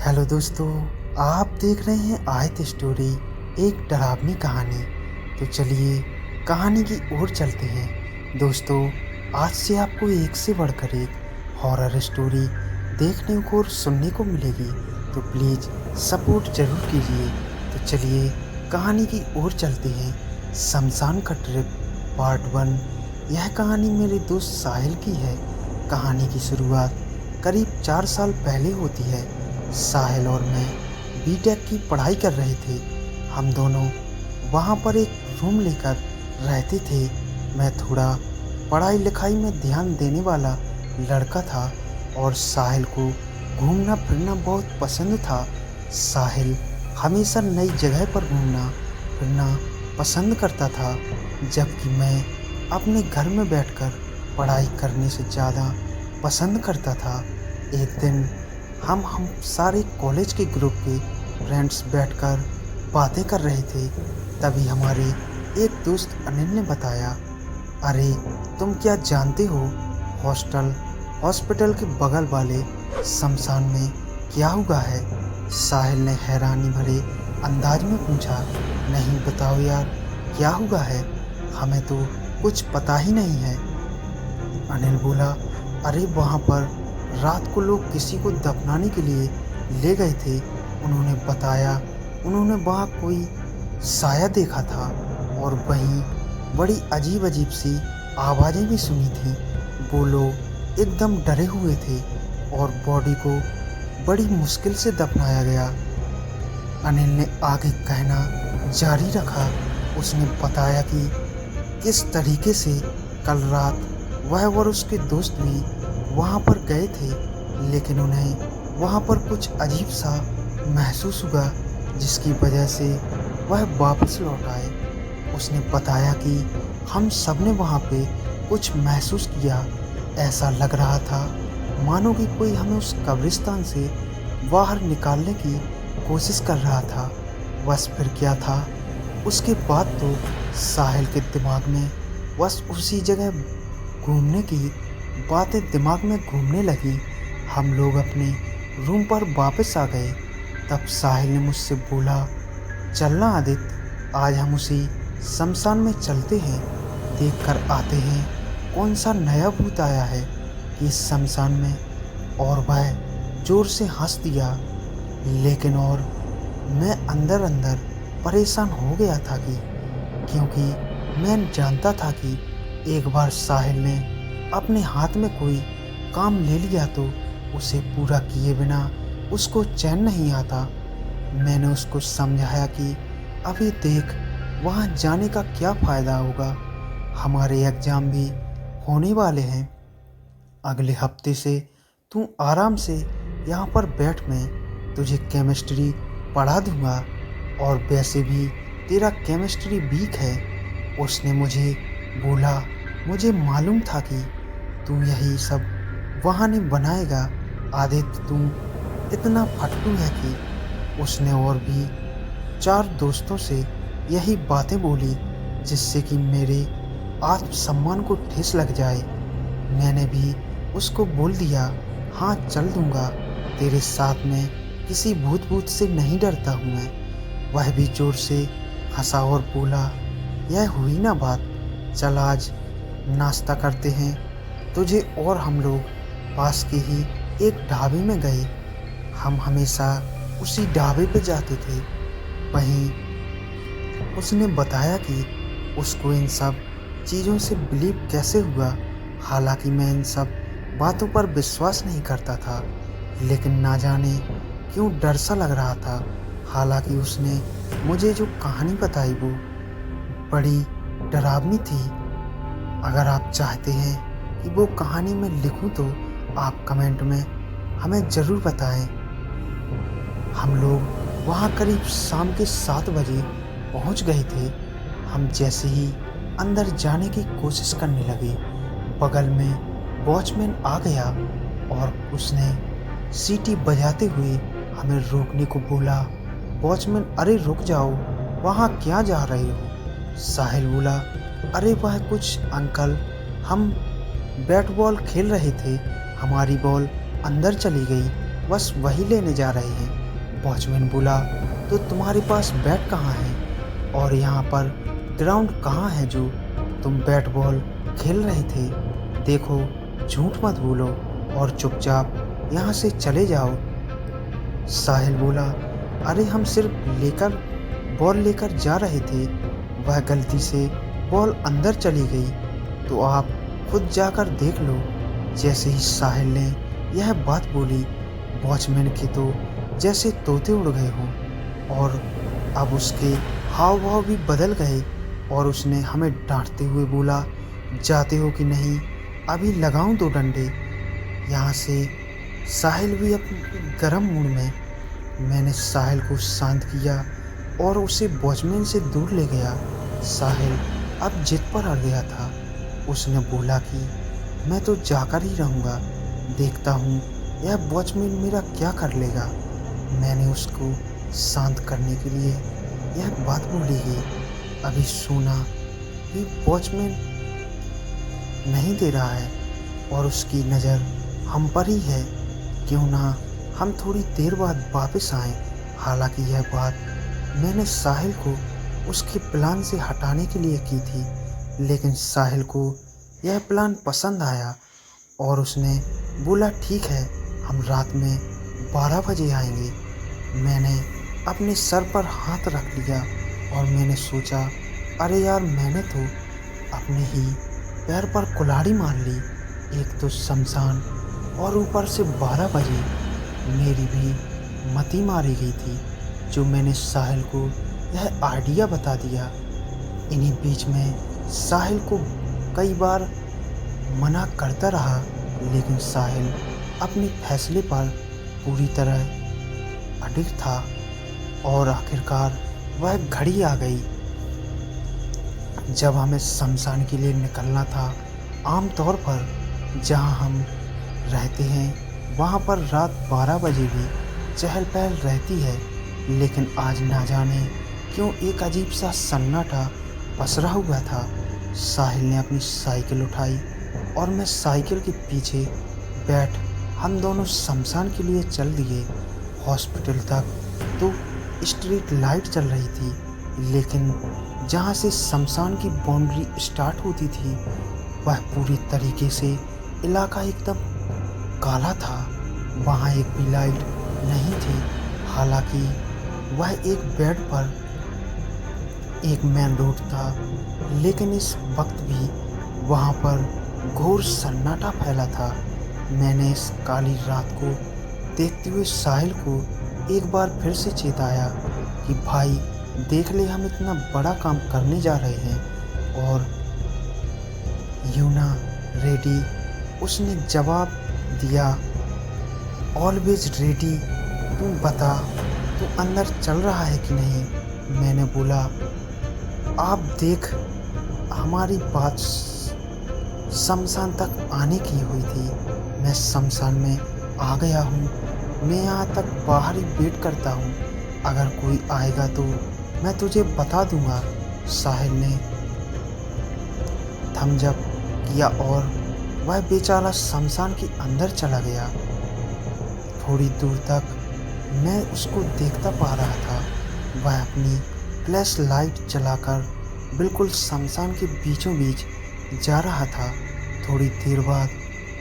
Hello दोस्तों, आप देख रहे हैं आयत स्टोरी, एक डरावनी कहानी। तो चलिए कहानी की ओर चलते हैं। दोस्तों, आज से आपको एक से बढ़कर एक हॉरर स्टोरी देखने को और सुनने को मिलेगी, तो प्लीज़ सपोर्ट ज़रूर कीजिए। तो चलिए कहानी की ओर चलते हैं। शमशान का ट्रिप पार्ट 1। यह कहानी मेरे दोस्त साहिल की है। कहानी की शुरुआत करीब 4 साल पहले होती है। साहिल और मैं बीटेक की पढ़ाई कर रहे थे। हम दोनों वहाँ पर एक रूम लेकर रहते थे। मैं थोड़ा पढ़ाई लिखाई में ध्यान देने वाला लड़का था और साहिल को घूमना फिरना बहुत पसंद था। साहिल हमेशा नई जगह पर घूमना फिरना पसंद करता था, जबकि मैं अपने घर में बैठकर पढ़ाई करने से ज़्यादा पसंद करता था। एक दिन हम सारे कॉलेज के ग्रुप के फ्रेंड्स बैठकर बातें कर रहे थे। तभी हमारे एक दोस्त अनिल ने बताया, अरे तुम क्या जानते हो, हॉस्पिटल के बगल वाले शमशान में क्या हुआ है? साहिल ने हैरानी भरे अंदाज में पूछा। नहीं बताओ यार, क्या हुआ है? हमें तो कुछ पता ही नहीं है। अनिल बोला, अरे वहाँ पर रात को लोग किसी को दफनाने के लिए ले गए थे। उन्होंने बताया उन्होंने वहाँ कोई साया देखा था और वहीं बड़ी अजीब अजीब सी आवाज़ें भी सुनी थी। वो लोग एकदम डरे हुए थे और बॉडी को बड़ी मुश्किल से दफनाया गया। अनिल ने आगे कहना जारी रखा। उसने बताया कि किस तरीके से कल रात वह और उसके दोस्त भी वहाँ पर गए थे, लेकिन उन्हें वहाँ पर कुछ अजीब सा महसूस हुआ, जिसकी वजह से वह वापस लौट आए। उसने बताया कि हम सब ने वहाँ पे कुछ महसूस किया। ऐसा लग रहा था मानो कि कोई हमें उस कब्रिस्तान से बाहर निकालने की कोशिश कर रहा था। बस फिर क्या था, उसके बाद तो साहिल के दिमाग में बस उसी जगह घूमने की बातें दिमाग में घूमने लगी। हम लोग अपने रूम पर वापस आ गए। तब साहिल ने मुझसे बोला, चलना आदित्य, आज हम उसी शमशान में चलते हैं, देख कर आते हैं कौन सा नया भूत आया है कि इस शमशान में। और वह जोर से हंस दिया, लेकिन और मैं अंदर अंदर परेशान हो गया था क्योंकि मैं जानता था कि एक बार साहिल ने अपने हाथ में कोई काम ले लिया तो उसे पूरा किए बिना उसको चैन नहीं आता। मैंने उसको समझाया कि अभी देख, वहाँ जाने का क्या फ़ायदा होगा, हमारे एग्ज़ाम भी होने वाले हैं। अगले हफ्ते से तू आराम से यहाँ पर बैठ, मैं तुझे केमिस्ट्री पढ़ा दूँगा, और वैसे भी तेरा केमिस्ट्री वीक है। उसने मुझे बोला, मुझे मालूम था कि तू यही सब बहाने बनाएगा आदित्य, तू इतना फट्टू है कि। उसने और भी 4 दोस्तों से यही बातें बोली, जिससे कि मेरे आत्मसम्मान को ठेस लग जाए। मैंने भी उसको बोल दिया, हाँ चल दूंगा तेरे साथ में, किसी भूत से नहीं डरता हूँ मैं। वह भी जोर से हंसा और बोला, यह हुई ना बात, चल आज नाश्ता करते हैं तुझे। और हम लोग पास के ही एक ढाबे में गए। हम हमेशा उसी ढाबे पे जाते थे। वहीं उसने बताया कि उसको इन सब चीज़ों से बिलीव कैसे हुआ। हालांकि मैं इन सब बातों पर विश्वास नहीं करता था, लेकिन ना जाने क्यों डर सा लग रहा था। हालांकि उसने मुझे जो कहानी बताई वो बड़ी डरावनी थी। अगर आप चाहते हैं कि वो कहानी मैं लिखूं तो आप कमेंट में हमें ज़रूर बताएं। हम लोग वहाँ करीब शाम के 7 बजे पहुँच गए थे। हम जैसे ही अंदर जाने की कोशिश करने लगे, बगल में वॉचमैन आ गया और उसने सीटी बजाते हुए हमें रोकने को बोला। वॉचमैन, अरे रुक जाओ, वहाँ क्या जा रहे हो? साहिल बोला, अरे वह कुछ अंकल, हम बैट बॉल खेल रहे थे, हमारी बॉल अंदर चली गई, बस वही लेने जा रहे हैं। वॉचमैन बोला, तो तुम्हारे पास बैट कहाँ है और यहाँ पर ग्राउंड कहाँ है जो तुम बैट बॉल खेल रहे थे? देखो, झूठ मत बोलो और चुपचाप यहाँ से चले जाओ। साहिल बोला, अरे हम सिर्फ बॉल लेकर जा रहे थे, वह गलती से बॉल अंदर चली गई, तो आप खुद जाकर देख लो। जैसे ही साहिल ने यह बात बोली, वॉचमैन के तो जैसे तोते उड़ गए हों और अब उसके हाव भाव भी बदल गए और उसने हमें डांटते हुए बोला, जाते हो कि नहीं? अभी लगाऊं 2 डंडे। यहाँ से साहिल भी अपने गर्म मूड में। मैंने साहिल को शांत किया और उसे वॉचमैन से दूर ले गया। साहिल अब जिद पर अड़ गया था। उसने बोला कि मैं तो जाकर ही रहूँगा, देखता हूँ यह वॉचमैन मेरा क्या कर लेगा। मैंने उसको शांत करने के लिए यह बात बोली कि अभी सुना कि वॉचमैन नहीं दे रहा है और उसकी नज़र हम पर ही है, क्यों ना हम थोड़ी देर बाद वापस आएं। हालांकि यह बात मैंने साहिल को उसके प्लान से हटाने के लिए की थी, लेकिन साहिल को यह प्लान पसंद आया और उसने बोला, ठीक है, हम रात में 12 बजे आएंगे। मैंने अपने सर पर हाथ रख लिया और मैंने सोचा, अरे यार, मैंने तो अपने ही पैर पर कुल्हाड़ी मार ली। एक तो शमशान और ऊपर से 12 बजे। मेरी भी मती मारी गई थी जो मैंने साहिल को यह आइडिया बता दिया। इन्हीं बीच में साहिल को कई बार मना करता रहा, लेकिन साहिल अपने फैसले पर पूरी तरह अडिग था और आखिरकार वह घड़ी आ गई जब हमें शमशान के लिए निकलना था। आमतौर पर जहां हम रहते हैं वहां पर रात 12 बजे भी चहल पहल रहती है, लेकिन आज ना जाने क्यों एक अजीब सा सन्नाटा पसरा हुआ था। साहिल ने अपनी साइकिल उठाई और मैं साइकिल के पीछे बैठ हम दोनों शमशान के लिए चल दिए। हॉस्पिटल तक तो स्ट्रीट लाइट चल रही थी, लेकिन जहाँ से शमशान की बाउंड्री स्टार्ट होती थी वह पूरी तरीके से इलाका एकदम काला था। वहाँ एक भी लाइट नहीं थी। हालांकि वह एक बेड पर एक मेन रोड था, लेकिन इस वक्त भी वहाँ पर घोर सन्नाटा फैला था। मैंने इस काली रात को देखते हुए साहिल को एक बार फिर से चेताया कि भाई देख ले, हम इतना बड़ा काम करने जा रहे हैं। और यूना रेडी, उसने जवाब दिया, ऑलवेज रेडी। तू बता, तू अंदर चल रहा है कि नहीं? मैंने बोला, आप देख, हमारी बात शमशान तक आने की हुई थी। मैं शमशान में आ गया हूँ। मैं यहाँ तक बाहर ही वेट करता हूँ। अगर कोई आएगा तो मैं तुझे बता दूँगा। साहिल ने थम्स अप किया और वह बेचारा शमशान के अंदर चला गया। थोड़ी दूर तक मैं उसको देखता पा रहा था। वह अपनी फ्लैश लाइट जलाकर बिल्कुल शमशान के बीचों बीच जा रहा था। थोड़ी देर बाद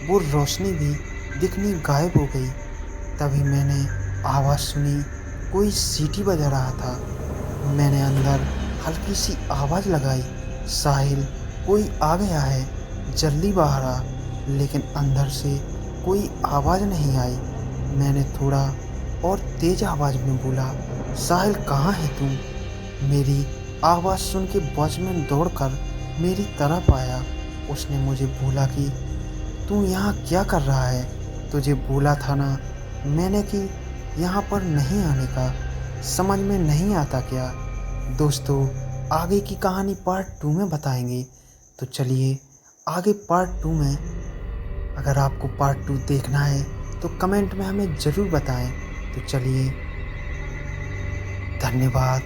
वो रोशनी भी दिखनी गायब हो गई। तभी मैंने आवाज़ सुनी, कोई सीटी बजा रहा था। मैंने अंदर हल्की सी आवाज़ लगाई, साहिल, कोई आ गया है, जल्दी बाहर आ। लेकिन अंदर से कोई आवाज़ नहीं आई। मैंने थोड़ा और तेज़ आवाज़ में बोला, साहिल कहाँ है तुम? मेरी आवाज़ सुन के वॉचमैन दौड़कर मेरी तरफ आया। उसने मुझे बोला कि तू यहाँ क्या कर रहा है? तुझे बोला था ना मैंने कि यहाँ पर नहीं आने का। समझ में नहीं आता क्या? दोस्तों, आगे की कहानी पार्ट 2 में बताएंगे। तो चलिए आगे पार्ट 2 में, अगर आपको पार्ट 2 देखना है तो कमेंट में हमें ज़रूर बताएं। तो चलिए, धन्यवाद।